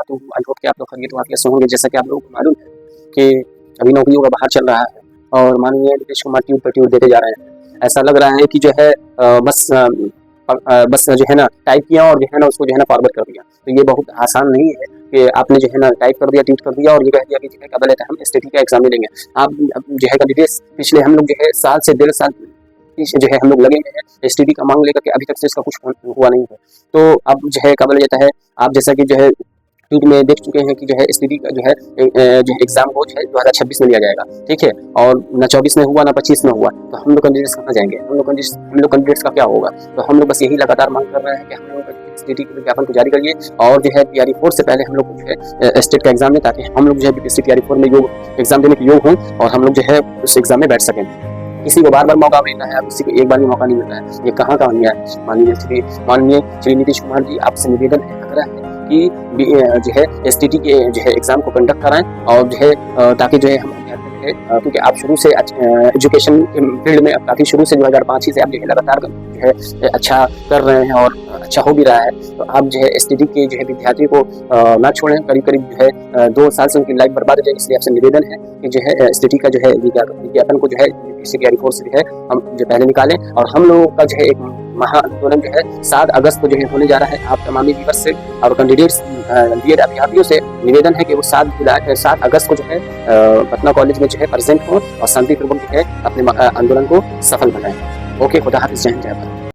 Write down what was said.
तो I hope कि आप लोग खैरियत वाफियत से होंगे। जैसा कि आप लोगों को मालूम है कि अभी नौकरियों का बाहर चल रहा है और माननीय नीतीश कुमार ट्यूट पर ट्यूट देते जा रहे हैं। ऐसा लग रहा है कि जो है बस जो है ना टाइप किया और जो है ना उसको जो है ना फॉरवर्ड कर दिया। तो ये बहुत आसान नहीं है कि आपने जो है ना टाइप कर दिया, ट्वीट कर दिया और ये कह दिया कि जो है क्या हम एसटीटी का एग्जाम ले लेंगे। आप जो है कैंडिडेट्स पिछले हम लोग जो है साल से 1.5 साल जो है हम लोग लगे हुए हैं एसटीटी का मांग लेकर के, अभी तक से इसका कुछ हुआ नहीं है। तो अब जो है क्या बोला जाता है, आप जैसा कि जो है ट्वीट में देख चुके हैं कि जो है एसटीटी का जो है एग्जाम हो 2026 में लिया जाएगा, ठीक है। और न 24 में हुआ, न 25 में हुआ, तो हम लोग कैंडिडेट्स कहाँ जाएंगे? हम लोग कैंडिडेट्स का क्या होगा? तो हम लोग बस यही लगातार मांग कर रहे हैं कि हम लोग एसटीटी के विज्ञापन को जारी करिए और जो है पीआरई 4 से पहले हम लोग जो है स्टेट का एग्जाम लें, ताकि हम लोग जो है बीपीएससी पीआरई 4 में एग्जाम देने के योग हों और हम लोग जो है उस एग्जाम में बैठ सकें। किसी को बार बार मौका मिलता है, किसी को एक बार भी मौका नहीं मिलता है। ये कहाँ का अन्याय है? माननीय श्री नीतीश कुमार जी, आपसे निवेदन है, आग्रह है कि जो है एसटीटी के जो है एग्जाम को कंडक्ट कराएं और जो है ताकि जो है हम क्योंकि आप शुरू से एजुकेशन फील्ड में काफ़ी शुरू से 2005 से आप जो है लगातार जो है अच्छा कर रहे हैं और अच्छा हो भी रहा है। तो आप जो है एसटीटी के जो है विद्यार्थियों को ना छोड़ें। करीब जो है 2 साल से उनकी लाइफ बर्बाद हो जाए, इसलिए आपसे निवेदन है कि जो है एसटीटी का जो है विज्ञापन को जो है पीआरई 4 से जो है हम जो पहले निकालें। और हम लोगों का जो है एक महा आंदोलन जो है 7 अगस्त को जो है होने जा रहा है। आप तमामी व्यूअर्स से और कैंडिडेट्स बीएड अभ्यर्थियों से निवेदन है कि वो 7 अगस्त को जो है पटना कॉलेज में जो है प्रेजेंट हो और शांतिपूर्वक जो है अपने आंदोलन को सफल बनाएं। ओके, खुदा हाफिज़, जय हिंद, जय भारत।